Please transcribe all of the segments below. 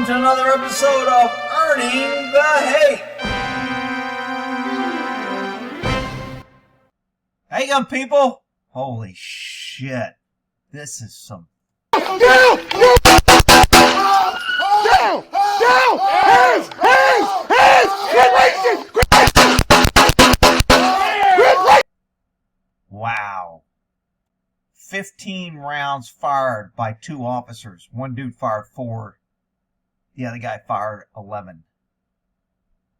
welcome to another episode of Earning the Hate. Hey, young people. Holy shit. This is some... Down! Down! Down! Down! Hands! Hands! Hands! Wow. 15 rounds fired by 2 officers. One dude fired 4. The other guy fired 11.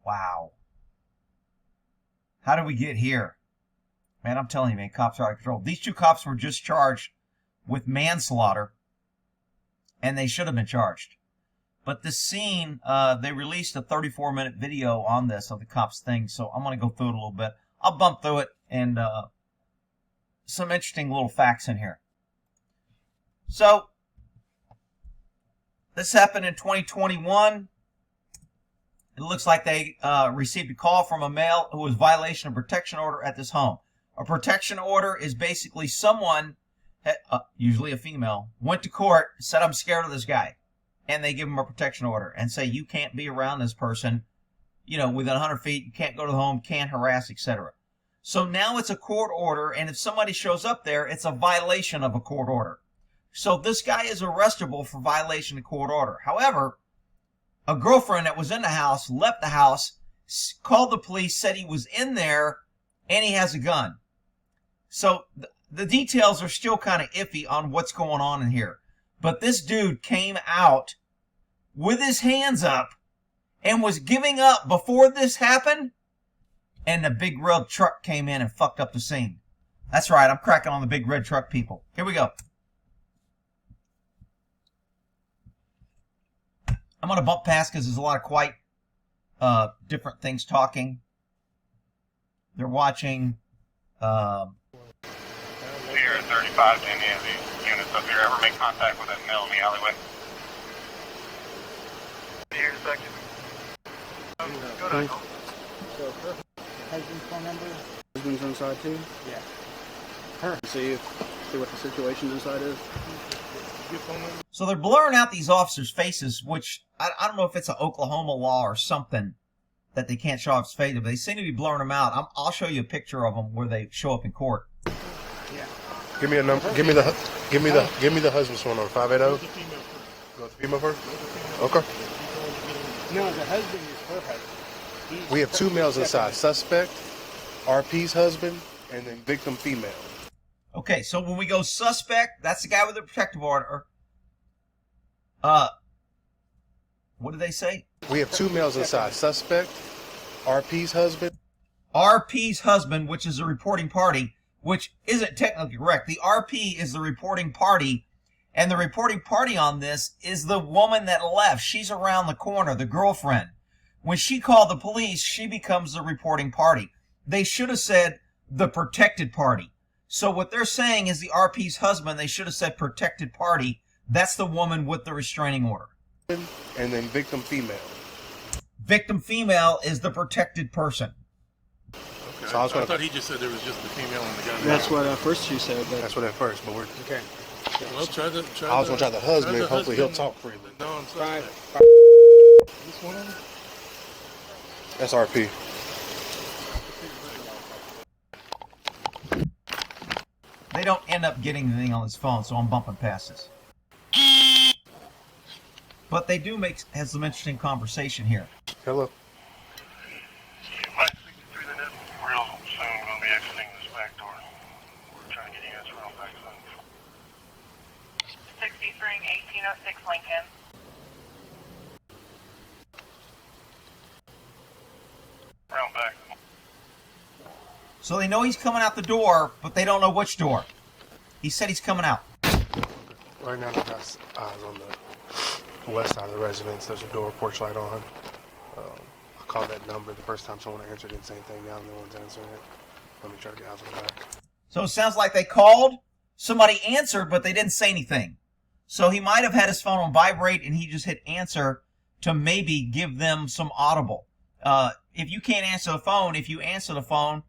Wow. How did we get here? Man, I'm telling you, man, cops are out of control. These 2 cops were just charged with manslaughter, and they should have been charged. But this scene, they released a 34-minute video on this, of the cops' thing, so I'm going to go through it a little bit. I'll bump through it, and some interesting little facts in here. So, this happened in 2021. It looks like they received a call from a male who was violation of protection order at this home. A protection order is basically someone, usually a female, went to court, said, I'm scared of this guy. And they give him a protection order and say, you can't be around this person, you know, within 100 feet, you can't go to the home, can't harass, etc. So now it's a court order, and if somebody shows up there, it's a violation of a court order. So this guy is arrestable for violation of court order. However, a girlfriend that was in the house left the house, called the police, said he was in there, and he has a gun. So the details are still kind of iffy on what's going on in here. But this dude came out with his hands up and was giving up before this happened, and the big red truck came in and fucked up the scene. That's right, I'm cracking on the big red truck people. Here we go. I'm going to bump past because there's a lot of quite different things talking. They're watching... Here at 35 to any of these units up here ever make contact with that male in the alleyway? Here in a second. Go to Hinkle. So her husband's phone number? Husband's inside too? Yeah. Her. See what the situation inside is. So they're blurring out these officers' faces, which I don't know if it's an Oklahoma law or something that they can't show off his face, but they seem to be blurring them out. I'll show you a picture of them where they show up in court. Yeah. Give me a number. Give me the husband's phone number. 580. Go with the female first. Okay. No, the husband is her husband. We have 2 males inside. Suspect, RP's husband, and then victim female. Okay, so when we go suspect, that's the guy with the protective order. What did they say? We have 2 males inside. Suspect, RP's husband. RP's husband, which is a reporting party, which isn't technically correct. The RP is the reporting party, and the reporting party on this is the woman that left. She's around the corner, the girlfriend. When she called the police, she becomes the reporting party. They should have said the protected party. So what they're saying is the RP's husband. They should have said protected party. That's the woman with the restraining order. And then victim female. Victim female is the protected person. Okay. So I thought he just said there was just the female and the gun. That's what at first she said. But That's what at first, but we're okay. Well, try the. I was gonna try the husband. Hopefully he'll talk freely. No, I'm sorry. This one. That's RP. They don't end up getting anything on his phone, so I'm bumping past this. But they do have some interesting conversation here. Hello. Might speak you through the net real soon. We'll be exiting this back door. We're trying to get you guys real back soon. 63 1806 Lincoln. Round back. So they know he's coming out the door, but they don't know which door. He said he's coming out. Right now, I got eyes on the west side of the residence. There's a door, porch light on. I called that number the first time someone answered, didn't say anything. Now no one's answering it. Let me try to get out of the back. So it sounds like they called, somebody answered, but they didn't say anything. So he might have had his phone on vibrate, and he just hit answer to maybe give them some audible. If you can't answer the phone, if you answer the phone,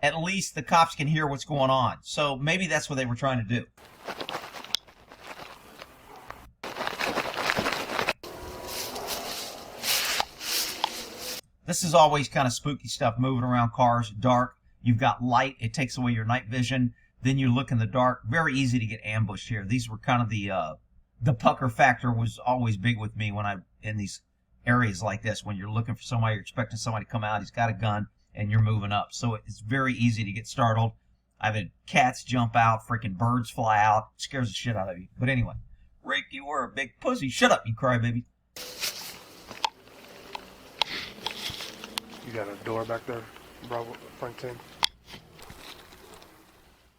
at least the cops can hear what's going on. So maybe that's what they were trying to do. This is always kind of spooky stuff, moving around cars, dark. You've got light. It takes away your night vision. Then you look in the dark. Very easy to get ambushed here. These were kind of the pucker factor was always big with me when I'm in these areas like this. When you're looking for somebody, you're expecting somebody to come out. He's got a gun, and you're moving up. So it's very easy to get startled. I've had cats jump out, freaking birds fly out. It scares the shit out of you. But anyway, Rick, you were a big pussy. Shut up, you crybaby. You got a door back there, Bravo, Frank 10?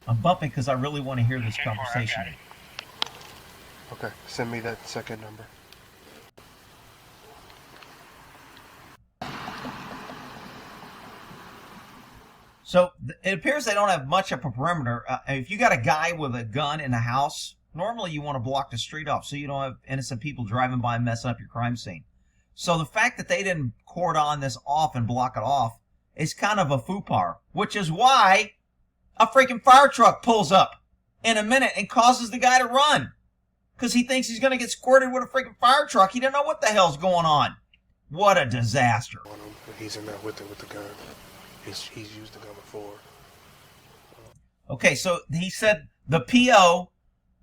I'm bumping because I really want to hear this 10-4, conversation. I got it. Okay, send me that second number. So it appears they don't have much of a perimeter. If you got a guy with a gun in a house, normally you want to block the street off so you don't have innocent people driving by and messing up your crime scene. So the fact that they didn't cordon this off and block it off is kind of a faux-pas, which is why a freaking fire truck pulls up in a minute and causes the guy to run. Because he thinks he's going to get squirted with a freaking fire truck. He doesn't know what the hell's going on. What a disaster. He's in there with the gun. He's used the gun before. Okay, so he said the PO,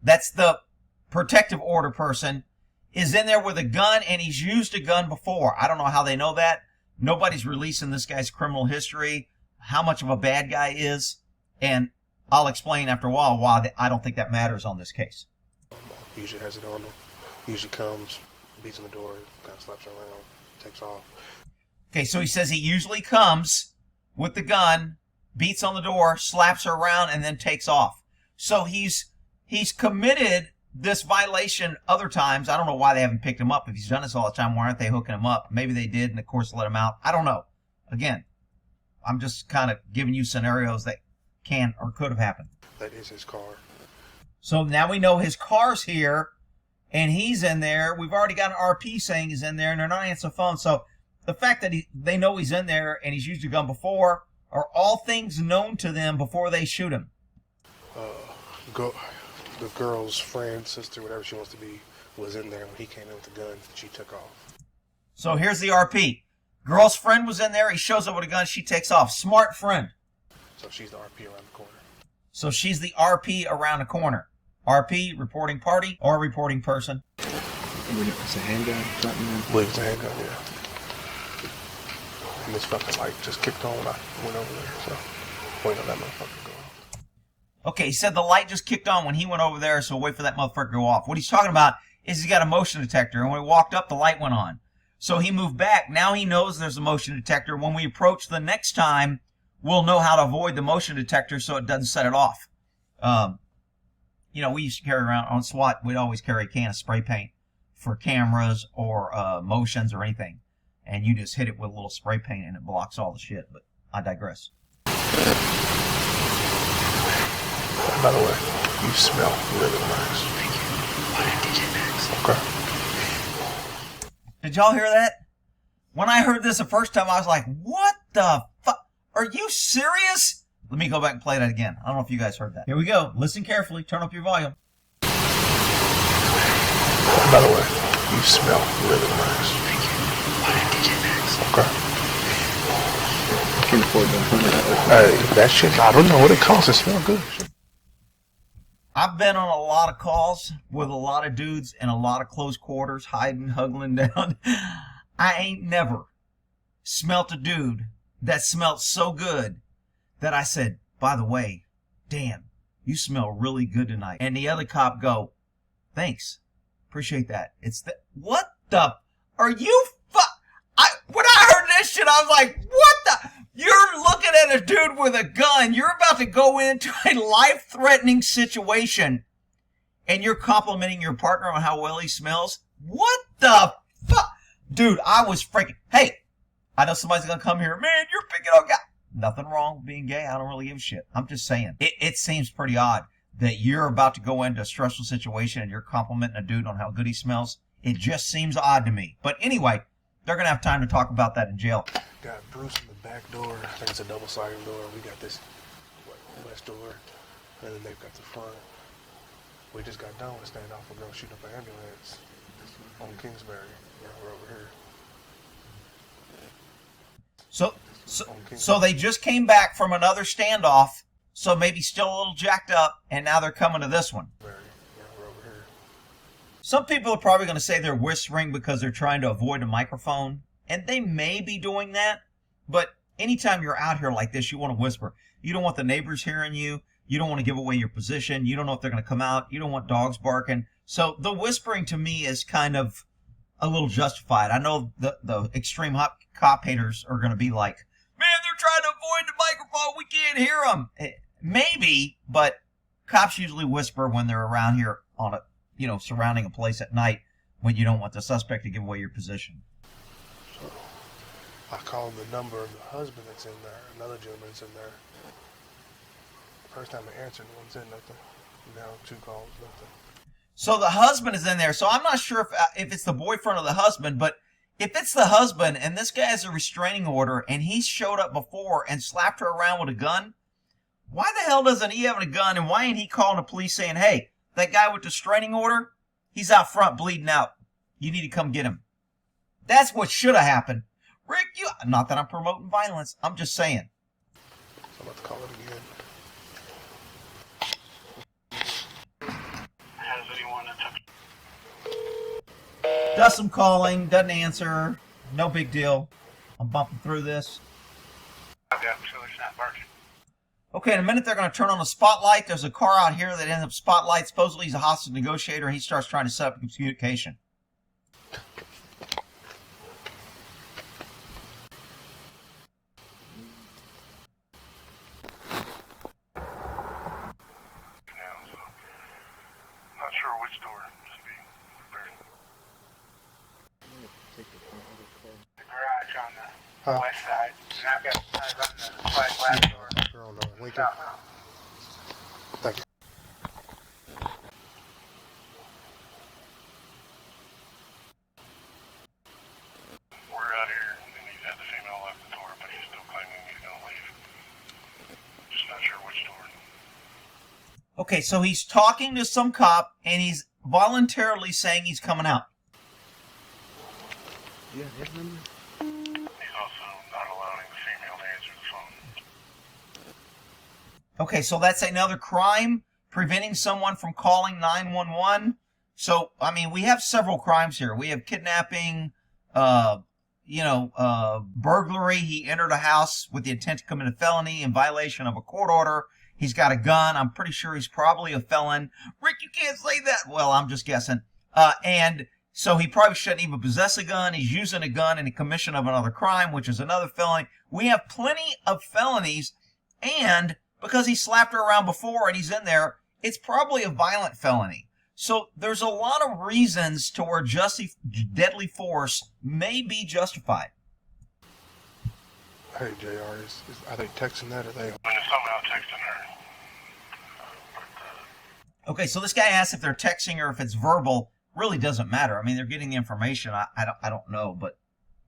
that's the protective order person, is in there with a gun, and he's used a gun before. I don't know how they know that. Nobody's releasing this guy's criminal history, how much of a bad guy is, and I'll explain after a while why I don't think that matters on this case. Usually has it on him. Usually comes, beats on the door, kind of slaps around, takes off. Okay, so he says he usually comes with the gun, beats on the door, slaps her around, and then takes off. So he's committed this violation other times. I don't know why they haven't picked him up. If he's done this all the time, why aren't they hooking him up? Maybe they did, and of course let him out. I don't know. Again, I'm just kind of giving you scenarios that can or could have happened. That is his car. So now we know his car's here, and he's in there. We've already got an RP saying he's in there, and they're not answering the phone. So the fact that they know he's in there and he's used a gun before are all things known to them before they shoot him. The girl's friend, sister, whatever she wants to be, was in there when he came in with the gun. She took off. So here's the RP. Girl's friend was in there. He shows up with a gun. She takes off. Smart friend. So she's the RP around the corner. So she's the RP around the corner. RP, reporting party, or reporting person. It's a handgun, something. I believe it's a handgun, yeah. And this fucking light just kicked on when I went over there, so wait on that motherfucker to go off. Okay, he said the light just kicked on when he went over there, so wait for that motherfucker to go off. What he's talking about is he's got a motion detector, and when we walked up, the light went on. So he moved back. Now he knows there's a motion detector. When we approach the next time, we'll know how to avoid the motion detector so it doesn't set it off. You know, we used to carry around on SWAT, we'd always carry a can of spray paint for cameras or motions or anything. And you just hit it with a little spray paint and it blocks all the shit. But I digress. By the way, you smell really nice. Thank you. Why did DJ Max? Okay. Did y'all hear that? When I heard this the first time, I was like, what the fuck? Are you serious? Let me go back and play that again. I don't know if you guys heard that. Here we go. Listen carefully. Turn up your volume. By the way, you smell really nice. Thank you. Why did DJ Max? Okay. Can't afford that. Hey, that shit, I don't know what it costs. It smells good. I've been on a lot of calls with a lot of dudes in a lot of close quarters, hiding, huggling down. I ain't never smelt a dude that smelled so good that I said, by the way, damn, you smell really good tonight. And the other cop go, thanks. Appreciate that. It's the, what the, are you when I heard this shit, I was like, what the, you're looking at a dude with a gun. You're about to go into a life-threatening situation and you're complimenting your partner on how well he smells. What the fuck? Dude, I was freaking, hey, I know somebody's going to come here. Man, you're picking on guy. Nothing wrong with being gay. I don't really give a shit. I'm just saying. It seems pretty odd that you're about to go into a stressful situation and you're complimenting a dude on how good he smells. It just seems odd to me. But anyway, they're going to have time to talk about that in jail. Got Bruce in the back door. I think it's a double sliding door. We got this west door, and then they've got the front. We just got done with standoff. We're going to shoot up an ambulance on Kingsbury. Yeah, we're over here. So they just came back from another standoff, so maybe still a little jacked up, and now they're coming to this one. We're over here. Some people are probably going to say they're whispering because they're trying to avoid a microphone, and they may be doing that, but anytime you're out here like this, you want to whisper. You don't want the neighbors hearing you. You don't want to give away your position. You don't know if they're going to come out. You don't want dogs barking. So the whispering to me is kind of a little justified. I know the extreme cop haters are going to be like, man, they're trying to avoid the microphone. We can't hear them. Maybe, but cops usually whisper when they're around here on a, surrounding a place at night when you don't want the suspect to give away your position. So I called the number of the husband that's in there. Another gentleman's in there. First time I answered, no one said nothing. Now 2 calls, nothing. So the husband is in there. So I'm not sure if it's the boyfriend or the husband, but if it's the husband and this guy has a restraining order and he showed up before and slapped her around with a gun, why the hell doesn't he have a gun, and why ain't he calling the police saying, hey, that guy with the restraining order, he's out front bleeding out. You need to come get him. That's what should have happened. Rick, not that I'm promoting violence. I'm just saying. So I'm about to call it again. Has anyone attempted? Does some calling, doesn't answer. No big deal. I'm bumping through this. I've got so it's not barking. Okay, in a minute they're going to turn on the spotlight. There's a car out here that ends up spotlight. Supposedly he's a hostage negotiator, and he starts trying to set up communication. Not sure which door. Just be prepared. The garage on the west side. And I've got eyes on the slide glass door. Girl, no, Lincoln. Thank you. We're out here, and he's had the female left the door, but he's still claiming he's gonna leave. Just not sure which door. Okay, so he's talking to some cop, and he's voluntarily saying he's coming out. Yeah, his number? He's also not allowing the female to answer the phone. Okay, so that's another crime, preventing someone from calling 911. So, I mean, we have several crimes here. We have kidnapping, burglary. He entered a house with the intent to commit a felony in violation of a court order. He's got a gun. I'm pretty sure he's probably a felon. Rick, you can't say that. Well, I'm just guessing. And so he probably shouldn't even possess a gun. He's using a gun in the commission of another crime, which is another felony. We have plenty of felonies, and because he slapped her around before and he's in there, it's probably a violent felony. So there's a lot of reasons to where deadly force may be justified. Hey, JR, are they texting that or they? And it's somehow texting her. Okay, so this guy asks if they're texting or if it's verbal. Really doesn't matter. I mean, they're getting the information. I don't know, but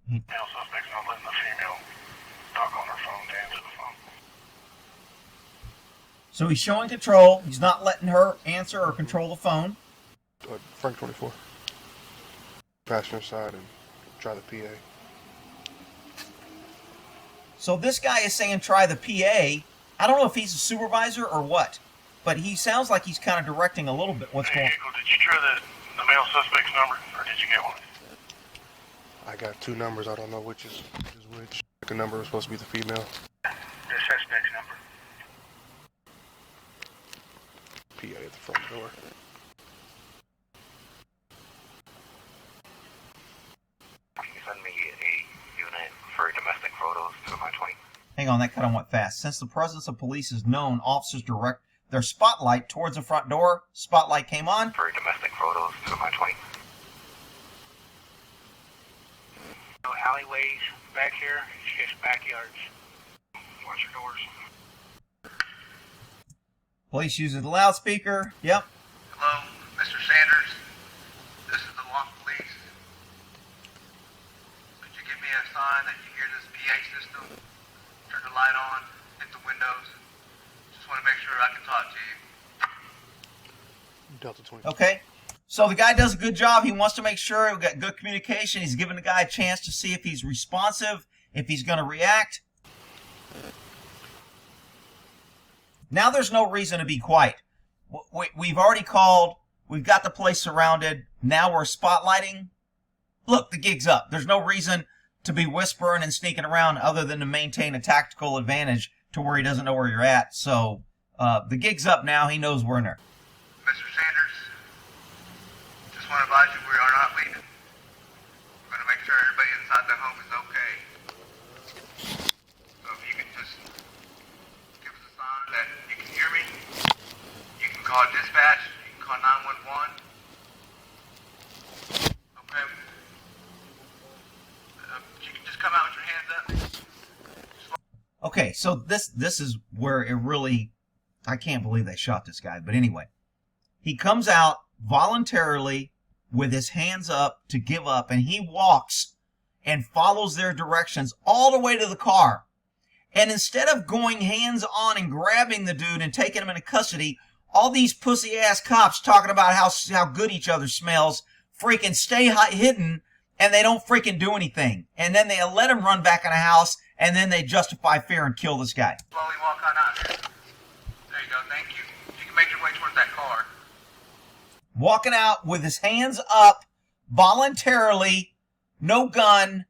Male suspect's not letting the female talk on her phone to answer the phone. so he's showing control. He's not letting her answer or control the phone. Frank 24. Passenger side and try the PA. So this guy is saying try the PA. I don't know if he's a supervisor or what, but he sounds like he's kind of directing a little bit what's Hey, going on. Hinkle, did you try the male suspect's number, or did you get one? I got 2 numbers. I don't know which is which. The number was supposed to be the female. The suspect's number. PA at the front door. Can you send me a unit for domestic photos to my 20? Hang on, that kind of went fast. Since the presence of police is known, officers direct their spotlight towards the front door. Spotlight came on. For domestic photos to my 20. No alleyways back here, it's just backyards. Watch your doors. Police using the loudspeaker. Yep. Hello, Mr. Sanders. This is the Lawton police. Could you give me a sign that you hear this PA system? Turn the light on, hit the windows. Just want to make sure I can talk to you. Delta 20. Okay. So the guy does a good job. He wants to make sure we've got good communication. He's giving the guy a chance to see if he's responsive, if he's going to react. Now there's no reason to be quiet. We've already called. We've got the place surrounded. Now we're spotlighting. Look, the gig's up. There's no reason to be whispering and sneaking around other than to maintain a tactical advantage to where he doesn't know where you're at. So the gig's up now. He knows we're in there. Mr. Sanders, just want to advise you we are not leaving. We're going to make sure everybody inside the home is okay. So if you can just give us a sign that you can hear me, you can call dispatch, you can call 911. Okay? You can just come out with your hands up. Okay, so this is where it really, I can't believe they shot this guy. But anyway, he comes out voluntarily with his hands up to give up, and he walks and follows their directions all the way to the car. And instead of going hands on and grabbing the dude and taking him into custody, all these pussy ass cops talking about how good each other smells freaking stay hidden, and they don't freaking do anything. And then they let him run back in the house, and then they justify fear and kill this guy. Slowly walk on out here. There you go, thank you. You can make your way towards that car. Walking out with his hands up, voluntarily, no gun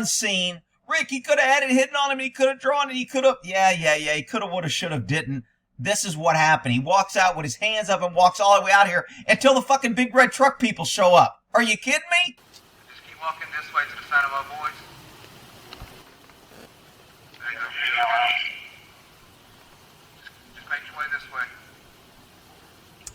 seen. Rick, he could have had it hidden on him, he could have drawn it, he could have, yeah, he could have, would have, should have, didn't. This is what happened. He walks out with his hands up and walks all the way out here until the fucking big red truck people show up. Are you kidding me? Just keep walking this way to the sound of my voice. There you go. Just make your way this way.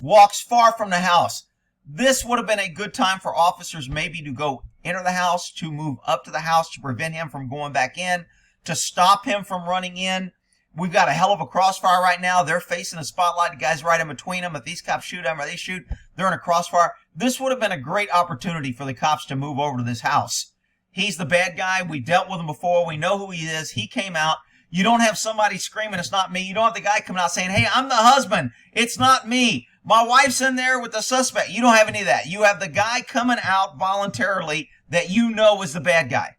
Walks far from the house. This would have been a good time for officers maybe to go enter the house, to move up to the house to prevent him from going back in, to stop him from running in. We've got a hell of a crossfire right now. They're facing a spotlight. The guy's right in between them. If these cops shoot him or they shoot, they're in a crossfire. This would have been a great opportunity for the cops to move over to this house. He's the bad guy. We dealt with him before. We know who he is. He came out. You don't have somebody screaming, it's not me. You don't have the guy coming out saying, hey, I'm the husband. It's not me. My wife's in there with the suspect. You don't have any of that. You have the guy coming out voluntarily that you know is the bad guy.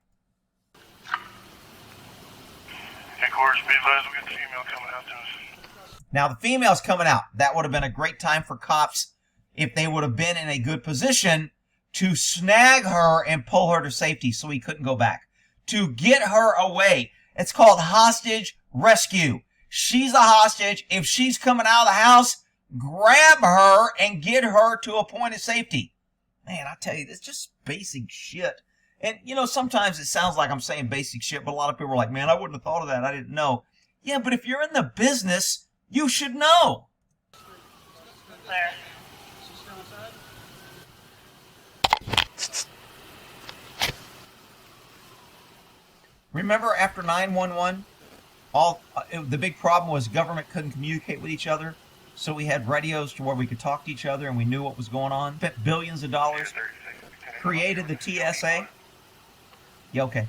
Headquarters, be advised, we got the female coming out to us. Now, the female's coming out. That would have been a great time for cops if they would have been in a good position to snag her and pull her to safety so he couldn't go back. To get her away. It's called hostage rescue. She's a hostage. If she's coming out of the house, grab her and get her to a point of safety. Man, I tell you, it's just basic shit. And, you know, sometimes it sounds like I'm saying basic shit, but a lot of people are like, man, I wouldn't have thought of that. I didn't know. Yeah, but if you're in the business, you should know. There. Remember after 911, the big problem was government couldn't communicate with each other. So we had radios to where we could talk to each other and we knew what was going on. Spent billions of dollars. Created the TSA. Yeah, okay.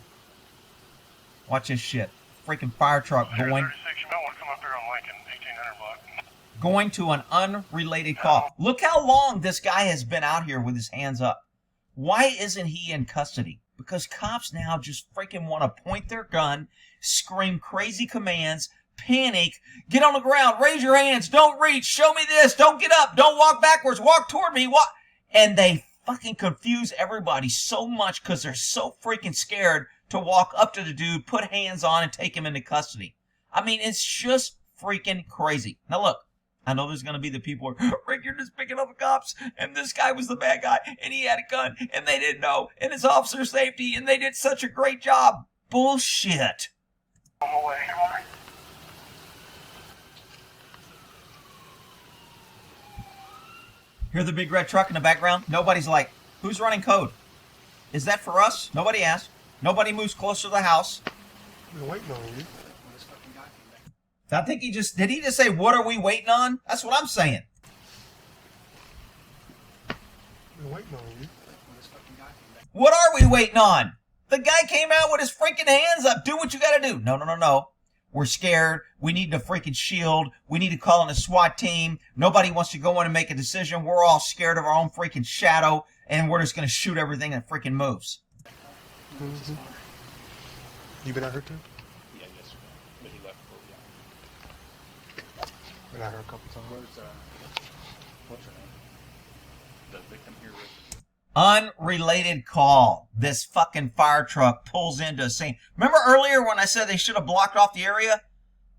Watch this shit. Freaking fire truck going. 36, you might want to come up here on Lincoln, 1800 block. Going to an unrelated call. Look how long this guy has been out here with his hands up. Why isn't he in custody? Because cops now just freaking want to point their gun, scream crazy commands, panic, get on the ground, raise your hands, don't reach, show me this, don't get up, don't walk backwards, walk toward me, walk. And they fucking confuse everybody so much because they're so freaking scared to walk up to the dude, put hands on, and take him into custody. I mean, it's just freaking crazy. Now look, I know there's going to be the people who are, Rick, you're just picking up the cops, and this guy was the bad guy, and he had a gun, and they didn't know, and it's officer safety, and they did such a great job. Bullshit. On the way. Hear the big red truck in the background? Nobody's like, who's running code? Is that for us? Nobody asked. Nobody moves closer to the house. We're waiting on you. I think did he just say, what are we waiting on? That's what I'm saying. We're waiting on you. What are we waiting on? The guy came out with his freaking hands up. Do what you gotta do. No. We're scared. We need the freaking shield. We need to call in a SWAT team. Nobody wants to go in and make a decision. We're all scared of our own freaking shadow, and we're just gonna shoot everything that freaking moves. Mm-hmm. You been out here too? Yeah, yes, sir. Been out here a couple times. What's her name? The victim here. Unrelated call. This fucking fire truck pulls into a scene. Remember earlier when I said they should have blocked off the area?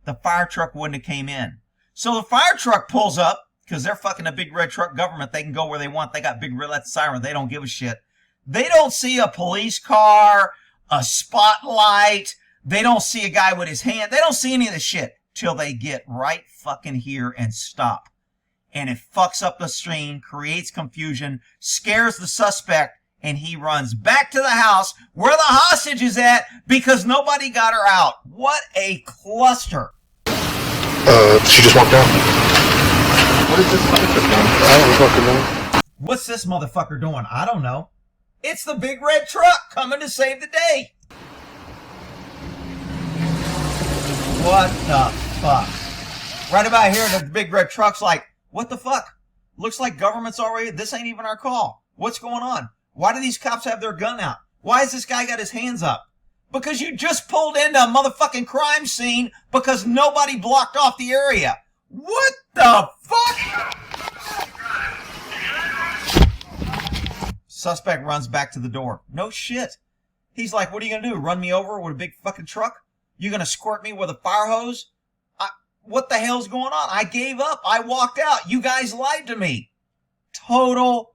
The fire truck wouldn't have came in. So the fire truck pulls up, because they're fucking a big red truck government. They can go where they want. They got big red light siren. They don't give a shit. They don't see a police car, a spotlight. They don't see a guy with his hand. They don't see any of the shit till they get right fucking here and stop. And it fucks up the scene, creates confusion, scares the suspect, and he runs back to the house where the hostage is at because nobody got her out. What a cluster. She just walked out. What is this motherfucker doing? I don't fucking know. What's this motherfucker doing? I don't know. It's the big red truck coming to save the day. What the fuck? Right about here, the big red truck's like, what the fuck? Looks like government's already, this ain't even our call. What's going on? Why do these cops have their gun out? Why has this guy got his hands up? Because you just pulled into a motherfucking crime scene because nobody blocked off the area. What the fuck? Suspect runs back to the door. No shit. He's like, what are you gonna do? Run me over with a big fucking truck? You gonna squirt me with a fire hose? What the hell's going on? I gave up. I walked out. You guys lied to me. Total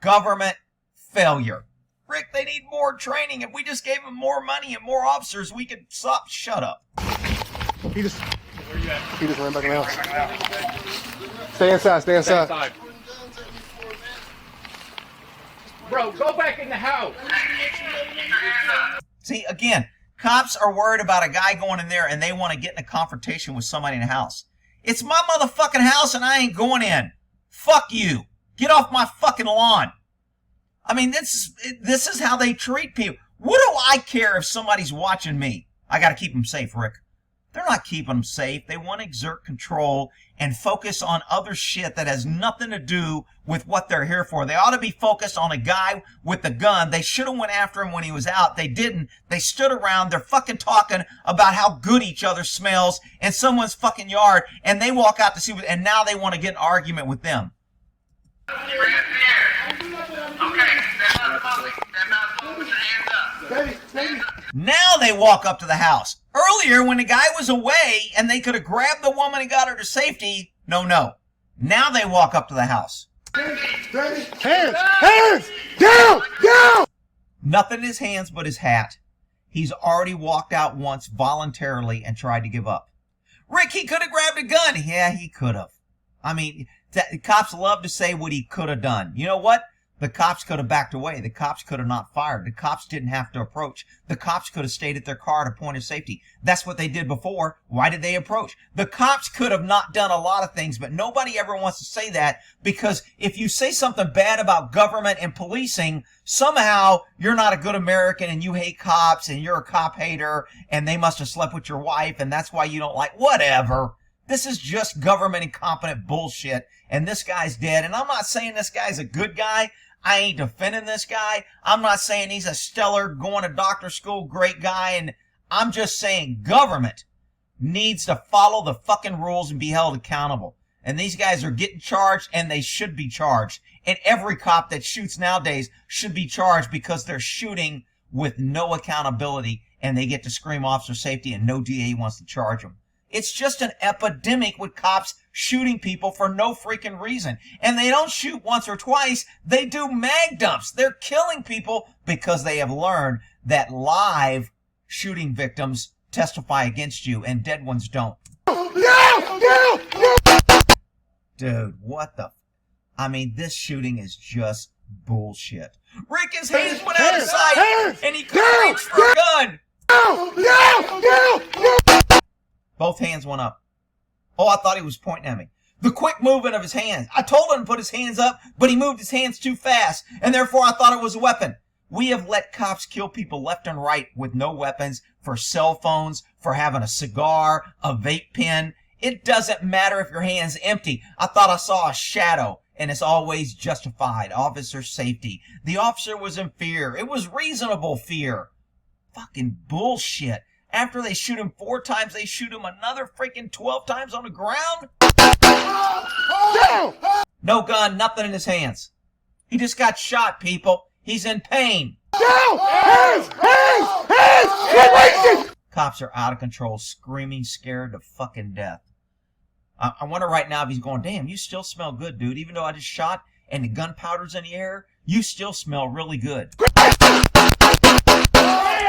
government failure. Rick, they need more training. If we just gave them more money and more officers, we could stop. Shut up. He just ran back in the house. Stay inside, stay inside. Bro, go back in the house. See, again, cops are worried about a guy going in there and they want to get in a confrontation with somebody in the house. It's my motherfucking house and I ain't going in. Fuck you. Get off my fucking lawn. I mean, this is how they treat people. What do I care if somebody's watching me? I got to keep them safe, Rick. They're not keeping them safe. They want to exert control and focus on other shit that has nothing to do with what they're here for. They ought to be focused on a guy with the gun. They should have went after him when he was out. They didn't. They stood around. They're fucking talking about how good each other smells in someone's fucking yard, and they walk out to see what, and now they want to get an argument with them. Now they walk up to the house. Earlier, when the guy was away and they could have grabbed the woman and got her to safety, no. Now they walk up to the house. Hands! Down! Nothing in his hands but his hat. He's already walked out once voluntarily and tried to give up. Rick, he could have grabbed a gun. Yeah, he could have. I mean, the cops love to say what he could have done. You know what? The cops could have backed away. The cops could have not fired. The cops didn't have to approach. The cops could have stayed at their car at a point of safety. That's what they did before. Why did they approach? The cops could have not done a lot of things, but nobody ever wants to say that because if you say something bad about government and policing, somehow you're not a good American and you hate cops and you're a cop hater and they must have slept with your wife and that's why you don't like whatever. This is just government incompetent bullshit and this guy's dead. And I'm not saying this guy's a good guy. I ain't defending this guy. I'm not saying he's a stellar, going to doctor school, great guy. And I'm just saying government needs to follow the fucking rules and be held accountable. And these guys are getting charged and they should be charged. And every cop that shoots nowadays should be charged because they're shooting with no accountability and they get to scream officer safety and no DA wants to charge them. It's just an epidemic with cops shooting people for no freaking reason. And they don't shoot once or twice. They do mag dumps. They're killing people because they have learned that live shooting victims testify against you and dead ones don't. No! Dude, what the... I mean, this shooting is just bullshit. Rick, his hands went out of sight and he couldn't reach for a gun. No! Both hands went up. Oh, I thought he was pointing at me. The quick movement of his hands. I told him to put his hands up, but he moved his hands too fast, and therefore I thought it was a weapon. We have let cops kill people left and right with no weapons, for cell phones, for having a cigar, a vape pen. It doesn't matter if your hand's empty. I thought I saw a shadow, and it's always justified. Officer safety. The officer was in fear. It was reasonable fear. Fucking bullshit. After they shoot him 4 times, they shoot him another freaking 12 times on the ground? Down! No gun, nothing in his hands. He just got shot, people. He's in pain. Down! Hands! Hands! Hands! Quit racing! Cops are out of control, screaming, scared to fucking death. I wonder right now if he's going, damn, you still smell good, dude. Even though I just shot and the gunpowder's in the air, you still smell really good.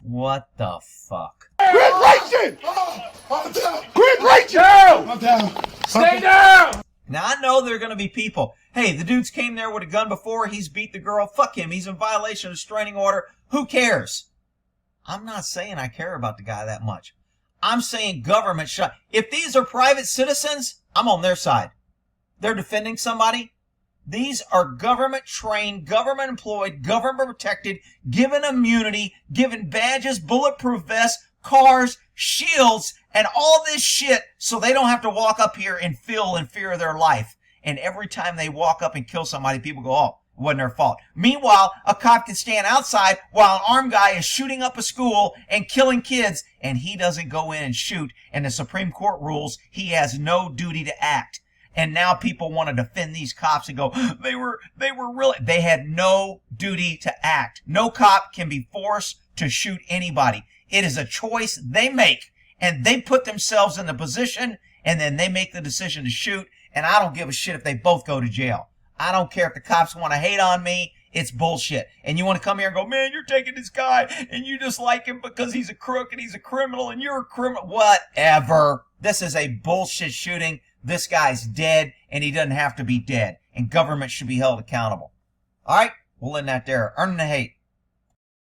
What the fuck? Quit racing! Quit racing! I'm down. Stay down! Now, I know there are going to be people. Hey, the dude's came there with a gun before. He's beat the girl. Fuck him. He's in violation of a restraining order. Who cares? I'm not saying I care about the guy that much. I'm saying government shot. If these are private citizens, I'm on their side. They're defending somebody. These are government-trained, government-employed, government-protected, given immunity, given badges, bulletproof vests, cars, shields, and all this shit so they don't have to walk up here and feel in fear of their life. And every time they walk up and kill somebody, people go, oh, it wasn't their fault. Meanwhile, a cop can stand outside while an armed guy is shooting up a school and killing kids, and he doesn't go in and shoot, and the Supreme Court rules he has no duty to act. And now people want to defend these cops and go, they had no duty to act. No cop can be forced to shoot anybody. It is a choice they make, and they put themselves in the position, and then they make the decision to shoot, and I don't give a shit if they both go to jail. I don't care if the cops want to hate on me. It's bullshit. And you want to come here and go, man, you're taking this guy, and you just like him because he's a crook, and he's a criminal, and you're a criminal. Whatever. This is a bullshit shooting. This guy's dead, and he doesn't have to be dead. And government should be held accountable. All right? We'll end that there. Earning the hate.